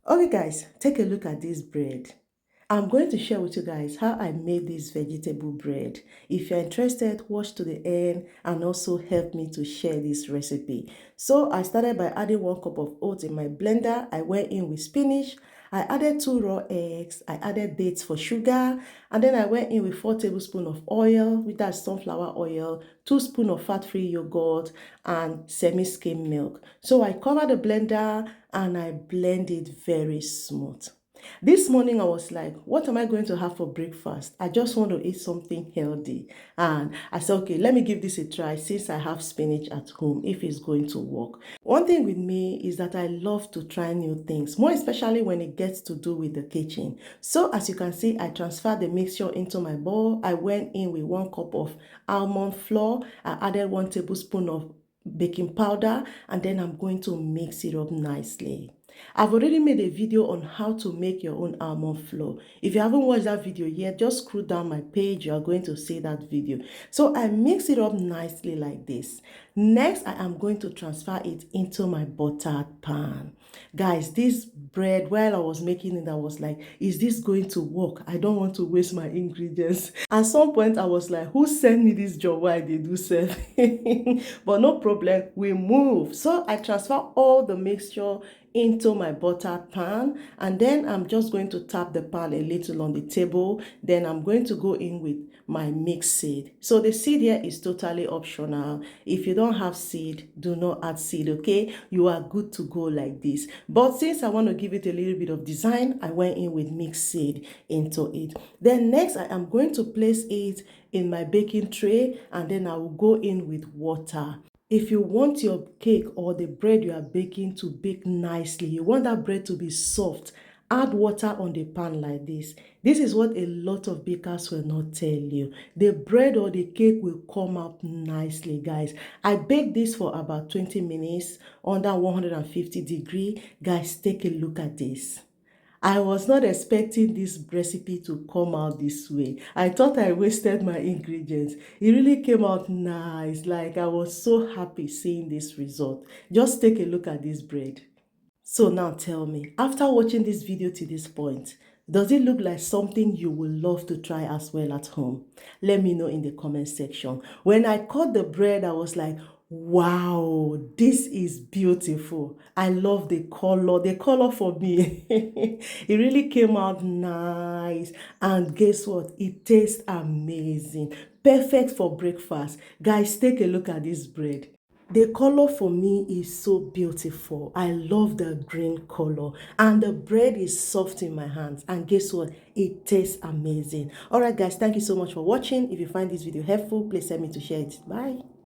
Okay guys, take a look at this bread. I'm going to share with you guys how I made this vegetable bread. If you're interested, watch to the end and also help me to share this recipe. So I started by adding 1 cup of oats in my blender. I went in with spinach. I added 2 raw eggs. I added dates for sugar. And then I went in with 4 tablespoons of oil, with that sunflower oil, 2 spoons of fat-free yogurt, and semi-skim milk. So I covered the blender and I blend it very smooth. This morning I was like, what am I going to have for breakfast? I just want to eat something healthy. And I said, okay, let me give this a try since I have spinach at home if it's going to work. One thing with me is that I love to try new things, more especially when it gets to do with the kitchen. So as you can see, I transferred the mixture into my bowl. I went in with 1 cup of almond flour. I added 1 tablespoon of baking powder, and then I'm going to mix it up nicely. I've already made a video on how to make your own almond flour. If you haven't watched that video yet, just scroll down my page. You are going to see that video. So I mix it up nicely like this. Next, I am going to transfer it into my buttered pan. Guys, this bread, while I was making it, I was like, is this going to work? I don't want to waste my ingredients. At some point, I was like, who sent me this job? Why they do serve? But no problem, we move. So I transfer all the mixture into my buttered pan, and then I'm just going to tap the pan a little on the table. Then I'm going to go in with my mixed seed. So the seed here is totally optional. If you don't have seed, do not add seed, okay? You are good to go like this. But since I want to give it a little bit of design, I went in with mixed seed into it. Then next, I am going to place it in my baking tray, and then I will go in with water. If you want your cake or the bread you are baking to bake nicely, you want that bread to be soft, add water on the pan like this. This is what a lot of bakers will not tell you. The bread or the cake will come out nicely, guys. I baked this for about 20 minutes under 150 degree. Guys, take a look at this. I was not expecting this recipe to come out this way. I thought I wasted my ingredients. It really came out nice. Like, I was so happy seeing this result. Just take a look at this bread. So now tell me, after watching this video to this point, does it look like something you would love to try as well at home? Let me know in the comment section. When I cut the bread, I was like, wow, this is beautiful. I love the color. The color for me, it really came out nice. And guess what? It tastes amazing. Perfect for breakfast. Guys, take a look at this bread. The color for me is so beautiful. I love the green color, and the bread is soft in my hands, and guess what? It tastes amazing. All right guys, thank you so much for watching. If you find this video helpful, please send me to share it. Bye.